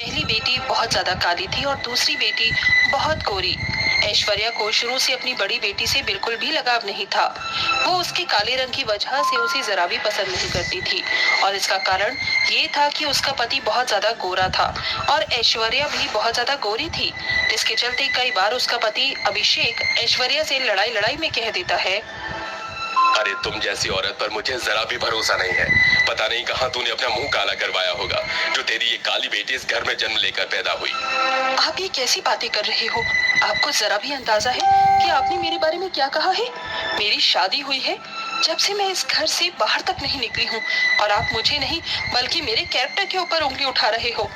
पहली बेटी बहुत ज्यादा काली थी और दूसरी बेटी बहुत गोरी। ऐश्वर्या को शुरू से अपनी बड़ी बेटी से बिल्कुल भी लगाव नहीं था। वो उसके काले रंग की वजह से उसे जरा भी पसंद नहीं करती थी और इसका कारण ये था कि उसका पति बहुत ज्यादा गोरा था और ऐश्वर्या भी बहुत ज्यादा गोरी थी, जिसके चलते कई बार उसका पति अभिषेक ऐश्वर्या से लड़ाई लड़ाई में कह देता है, अरे तुम जैसी औरत पर मुझे जरा भी भरोसा नहीं है। पता नहीं कहाँ तूने अपना मुंह काला करवाया होगा जो तेरी ये काली बेटी इस घर में जन्म लेकर पैदा हुई। आप ये कैसी बातें कर रहे हो? आपको जरा भी अंदाजा है कि आपने मेरे बारे में क्या कहा है? मेरी शादी हुई है जब से मैं इस घर से बाहर तक नहीं निकली हूँ और आप मुझे नहीं बल्कि मेरे कैरेक्टर के ऊपर उंगली उठा रहे हो।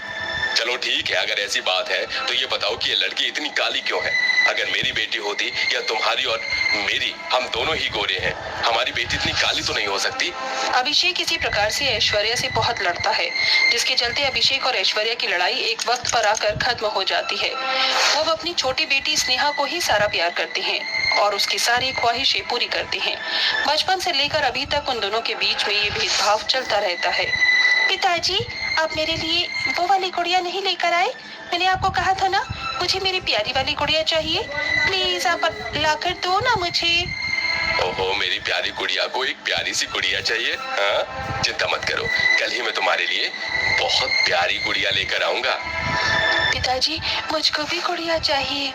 चलो ठीक है, अगर ऐसी बात है तो ये बताओ कि ये लड़की इतनी काली क्यों है? अगर मेरी बेटी होती या तुम्हारी और मेरी, हम दोनों ही गोरे हैं, हमारी बेटी इतनी काली तो नहीं हो सकती। अभिषेक इसी प्रकार से ऐश्वर्या से बहुत लड़ता है, जिसके चलते अभिषेक और ऐश्वर्या की लड़ाई एक वक्त पर आकर खत्म हो जाती है। वो अब अपनी छोटी बेटी स्नेहा को ही सारा प्यार करते हैं और उसकी सारी ख्वाहिशें पूरी करते हैं। बचपन से लेकर अभी तक उन दोनों के बीच में ये भेदभाव चलता रहता है। पिताजी, आप मेरे लिए वो वाली गुड़िया नहीं लेकर आए? मैंने आपको कहा था ना, मुझे मेरी प्यारी वाली गुड़िया चाहिए। प्लीज आप लाकर दो ना मुझे। ओहो, मेरी प्यारी गुड़िया को एक प्यारी सी गुड़िया चाहिए? हाँ, चिंता मत करो, कल ही मैं तुम्हारे लिए बहुत प्यारी गुड़िया लेकर आऊंगा। पिताजी, मुझको भी गुड़िया चाहिए।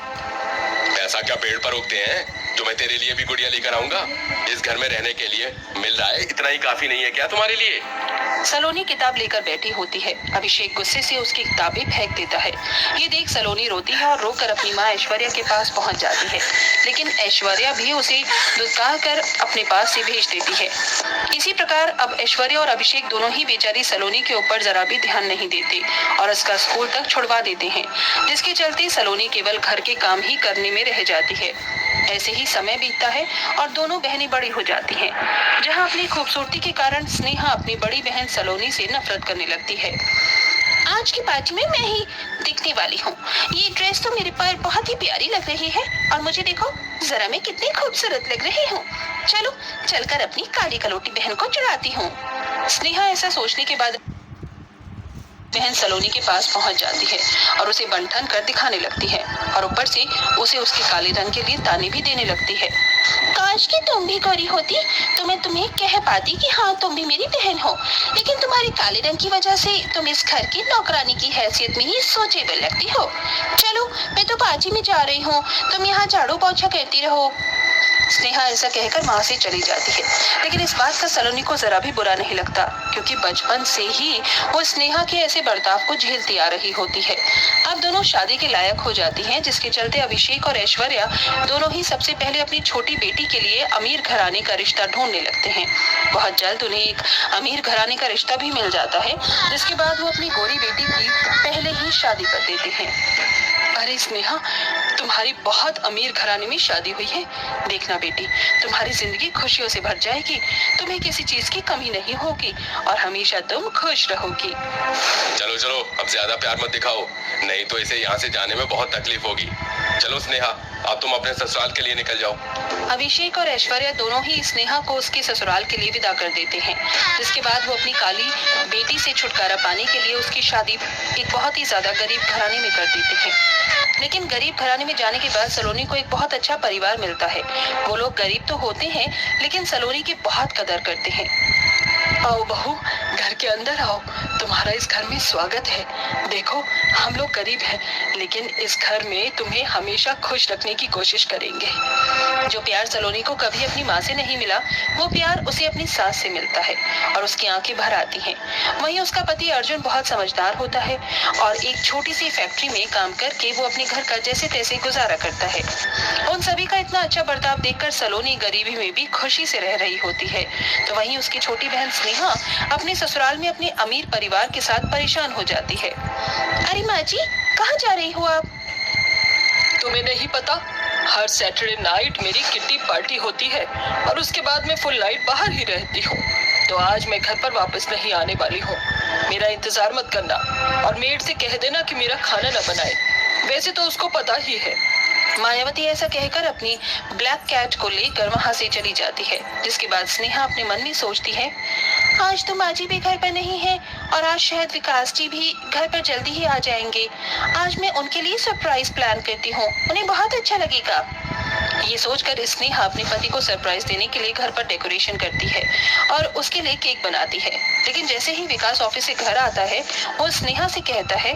ऐसा क्या पेड़ पर उगते हैं जो मैं तेरे लिए भी गुड़िया लेकर आऊंगा? इस घर में रहने के लिए मिल रहा है, इतना ही काफी नहीं है क्या तुम्हारे लिए? सलोनी किताब लेकर बैठी होती है। अभिषेक गुस्से से उसकी किताबें फेंक देता है। ये देख सलोनी रोती है और रोकर अपनी माँ ऐश्वर्या के पास पहुंच जाती है, लेकिन ऐश्वर्या भी उसे धुतकार कर अपने पास से भेज देती है। इसी प्रकार अब ऐश्वर्या और अभिषेक दोनों ही बेचारी सलोनी के ऊपर जरा भी ध्यान नहीं देते और उसका स्कूल तक छुड़वा देते हैं, जिसके चलते सलोनी केवल घर के काम ही करने में रह जाती है। ऐसे ही समय बीतता है और दोनों बहनें बड़ी हो जाती हैं। जहां अपनी खूबसूरती के कारण स्नेहा अपनी बड़ी बहन सलोनी से नफरत करने लगती है। आज की पार्टी में मैं ही दिखने वाली हूँ। ये ड्रेस तो मेरे पर बहुत ही प्यारी लग रही है और मुझे देखो जरा मैं कितनी खूबसूरत लग रही हूँ। चलो चलकर अपनी काली कलोटी बहन को चढ़ाती हूँ। स्नेहा ऐसा सोचने के बाद बहन सलोनी के पास पहुंच जाती है और उसे बंठन कर दिखाने लगती है और ऊपर से उसे उसके काले रंग के लिए ताने भी देने लगती है। काश कि तुम भी गोरी होती तो मैं तुम्हें कह पाती कि हाँ तुम भी मेरी बहन हो, लेकिन तुम्हारे काले रंग की वजह से तुम इस घर की नौकरानी की हैसियत में ही सोचेबल लगती हो। चलो मैं तो पार्टी में जा रही हूँ, तुम यहाँ झाड़ू पोछा करती रहो। स्नेहा ऐसा कहकर वहां से चली जाती है, लेकिन इस बात का सलोनी को जरा भी बुरा नहीं लगता, क्योंकि बचपन से ही वो स्नेहा के ऐसे बर्ताव को झेलती आ रही होती है। अब दोनों शादी के लायक हो जाती हैं, जिसके चलते अभिषेक और ऐश्वर्या दोनों ही सबसे पहले अपनी छोटी बेटी के लिए अमीर घराने का रिश्ता ढूंढने लगते हैं। बहुत जल्द उन्हें एक अमीर घराने का रिश्ता भी मिल जाता है, जिसके बाद वो अपनी गोरी बेटी की पहले ही शादी कर देते हैं। अरे स्नेहा, तुम्हारी बहुत अमीर घराने में शादी हुई है। देखना बेटी, तुम्हारी जिंदगी खुशियों से भर जाएगी, तुम्हें किसी चीज की कमी नहीं होगी और हमेशा तुम खुश रहोगी। चलो चलो, अब ज्यादा प्यार मत दिखाओ, नहीं तो इसे यहाँ से जाने में बहुत तकलीफ होगी। चलो स्नेहा, अब तुम अपने ससुराल के लिए निकल जाओ। अभिषेक और ऐश्वर्या दोनों ही स्नेहा को उसके ससुराल के लिए विदा कर देते हैं, जिसके बाद वो अपनी काली बेटी से छुटकारा पाने के लिए उसकी शादी एक बहुत ही ज्यादा गरीब घराने में कर देते हैं। लेकिन गरीब घराने में जाने के बाद सलोनी को एक बहुत अच्छा परिवार मिलता है। वो लोग गरीब तो होते हैं, लेकिन सलोनी की बहुत कदर करते हैं। आओ बहू, घर के अंदर आओ, तुम्हारा इस घर में स्वागत है। देखो हम लोग गरीब हैं, लेकिन इस घर में तुम्हें हमेशा खुश रखने की कोशिश करेंगे। जो प्यार सलोनी को कभी अपनी माँ से नहीं मिला, वो प्यार उसे अपनी सास से मिलता है और उसकी आंखें भर आती हैं। वहीं उसका पति अर्जुन बहुत समझदार होता है और एक छोटी सी फैक्ट्री में काम करके वो अपने घर का जैसे तैसे गुजारा करता है। उन सभी का इतना अच्छा बर्ताव देखकर सलोनी गरीबी में भी खुशी से रह रही होती है, तो वहीं उसकी छोटी बहन स्नेहा अपने ससुराल में अपने अमीर परिवार के साथ परेशान हो जाती है। अरे माँ जी, कहाँ जा रही हो आप? तुम्हें नहीं पता, हर सैटरडे नाइट मेरी किट्टी पार्टी होती है और उसके बाद मैं फुल नाइट बाहर ही रहती हूँ, तो आज मैं घर पर वापस नहीं आने वाली हूँ। मेरा इंतजार मत करना और मेड से कह देना कि मेरा खाना न बनाए। वैसे तो उसको पता ही है, मायावती ऐसा कहकर अपनी ब्लैक कैट को लेकर वहां से चली जाती है, जिसके बाद स्नेहा अपने मन में सोचती है, आज तो माँ जी भी घर पर नहीं है और आज शायद विकास जी भी घर पर जल्दी ही आ जाएंगे। आज मैं उनके लिए सरप्राइज प्लान करती हूँ, उन्हें बहुत अच्छा लगेगा। ये सोचकर स्नेहा अपने पति को सरप्राइज देने के लिए घर पर डेकोरेशन करती है और उसके लिए केक बनाती है। लेकिन जैसे ही विकास ऑफिस से घर आता है, वो स्नेहा से कहता है,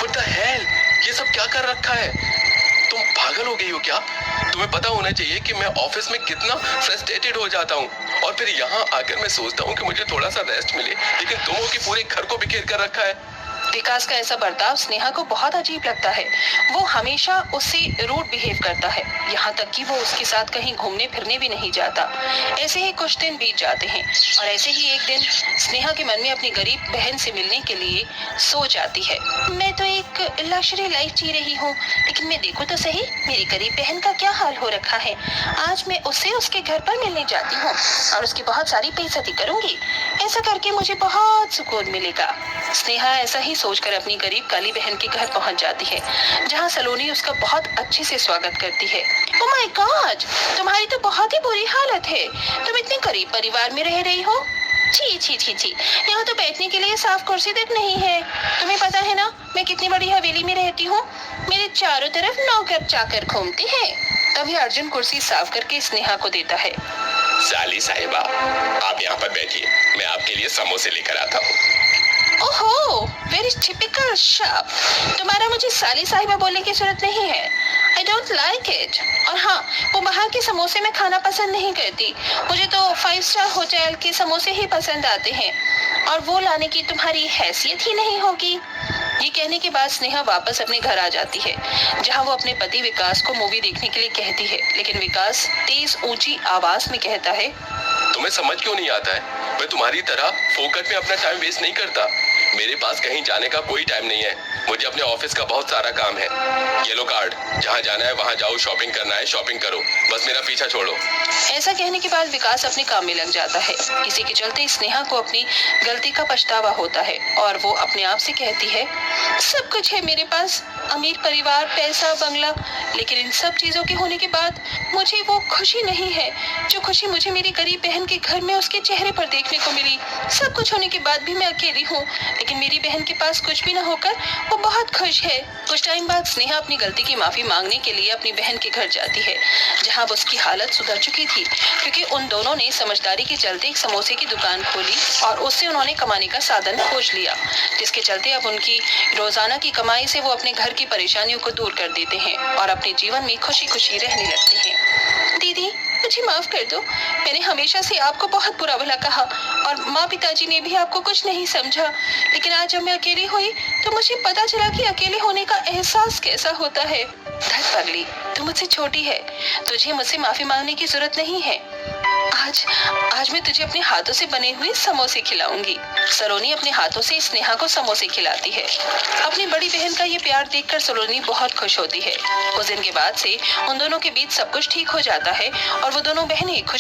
What the hell? ये सब क्या कर रखा है? तुम पागल हो गई हो क्या? तुम्हें पता होना चाहिए कि मैं ऑफिस में कितना फ्रस्ट्रेटेड हो जाता हूँ और फिर यहाँ आकर मैं सोचता हूँ कि मुझे थोड़ा सा रेस्ट मिले, लेकिन तुम हो कि पूरे घर को बिखेर कर रखा है। विकास का ऐसा बर्ताव स्नेहा को बहुत अजीब लगता है। वो हमेशा उससे रूड बिहेव करता है, यहाँ तक कि वो उसके साथ कहीं घूमने फिरने भी नहीं जाता। ऐसे ही कुछ दिन बीत जाते हैं और ऐसे ही एक दिन स्नेहा के मन में अपनी गरीब बहन से मिलने के लिए सोच आती है। मैं तो एक लग्जरी लाइफ जी रही हूँ, लेकिन मैं देखूँ तो सही मेरी गरीब बहन का क्या हाल हो रखा है। आज मैं उससे उसके घर पर मिलने जाती हूँ और उसकी बहुत सारी बेइज्जती करूंगी। ऐसा करके मुझे बहुत सुकून मिलेगा। स्नेहा ऐसा ही सोचकर अपनी गरीब काली बहन के घर पहुंच जाती है, जहां सलोनी उसका बहुत अच्छे से स्वागत करती है। ओह माय गॉड, तुम्हारी तो बहुत ही बुरी हालत है। तुम इतने गरीब परिवार में रह रही हो। छी छी छी छी, यहाँ तो बैठने के लिए साफ कुर्सी तक नहीं है। तुम्हें पता है ना मैं कितनी बड़ी हवेली में रहती हूँ। मेरे चारों तरफ नौकर चाकर घूमते हैं। तभी अर्जुन कुर्सी साफ करके स्नेहा को देता है। साली साहिबा, आप यहाँ पर बैठिए, मैं आपके लिए समोसे लेकर आता हूँ। ओहो, वेरी टिपिकल शॉप। तुम्हारा मुझे साली साहिबा बोलने की जरूरत नहीं है। I don't like it। और हाँ, वो बाहर के समोसे में खाना पसंद नहीं करती। मुझे तो 5 स्टार होटल के समोसे ही पसंद आते हैं और वो लाने की तुम्हारी हैसियत ही नहीं होगी। ये कहने के बाद स्नेहा वापस अपने घर आ जाती है, जहाँ वो अपने पति विकास को मूवी देखने के लिए कहती है। लेकिन विकास तेज ऊंची आवाज में कहता है, तुम्हें समझ क्यों नहीं आता है? मैं तुम्हारी तरह फोकट में अपना टाइम वेस्ट नहीं करता। मेरे पास कहीं जाने का कोई टाइम नहीं है। मुझे अपने ऑफिस का बहुत सारा काम है। ये लो कार्ड, जहाँ जाना है वहाँ जाओ, शॉपिंग करना है शॉपिंग करो, बस मेरा पीछा छोड़ो। ऐसा कहने के बाद विकास अपने काम में लग जाता है। इसी के चलते स्नेहा को अपनी गलती का पछतावा होता है और वो अपने आप से कहती है, सब कुछ है मेरे पास, अमीर परिवार, पैसा, बंगला, लेकिन इन सब चीजों के होने के बाद मुझे वो खुशी नहीं है जो खुशी मुझे मेरी गरीब बहन के घर में उसके चेहरे पर देखने को मिली। सब कुछ होने के बाद भी मैं अकेली हूँ, लेकिन मेरी बहन के पास कुछ भी न होकर वो बहुत खुश है। कुछ टाइम बाद स्नेहा अपनी गलती की माफी मांगने के लिए अपनी बहन के घर जाती है, जहाँ वो उसकी हालत सुधर चुकी थी, क्योंकि उन दोनों ने समझदारी के चलते एक समोसे की दुकान खोली और उससे उन्होंने कमाने का साधन खोज लिया, जिसके चलते अब उनकी रोजाना की कमाई से वो अपने घर की परेशानियों को दूर कर देते हैं और अपने जीवन में खुशी खुशी रहने लगते हैं। दीदी, मुझे माफ कर दो, मैंने हमेशा से आपको बहुत बुरा भला कहा और माँ पिताजी ने भी आपको कुछ नहीं समझा, लेकिन आज जब मैं अकेली हुई तो मुझे पता चला कि अकेले होने का एहसास कैसा होता है। धत पगली, तू मुझसे छोटी है, तुझे मुझसे माफी मांगने की जरूरत नहीं है। आज मैं तुझे अपने हाथों से बने हुए समोसे खिलाऊंगी। सलोनी अपने हाथों से स्नेहा को समोसे खिलाती है। अपनी बड़ी बहन का ये प्यार देखकर सलोनी बहुत खुश होती है। उस दिन के बाद से उन दोनों के बीच सब कुछ ठीक हो जाता है और वो दोनों बहनें खुश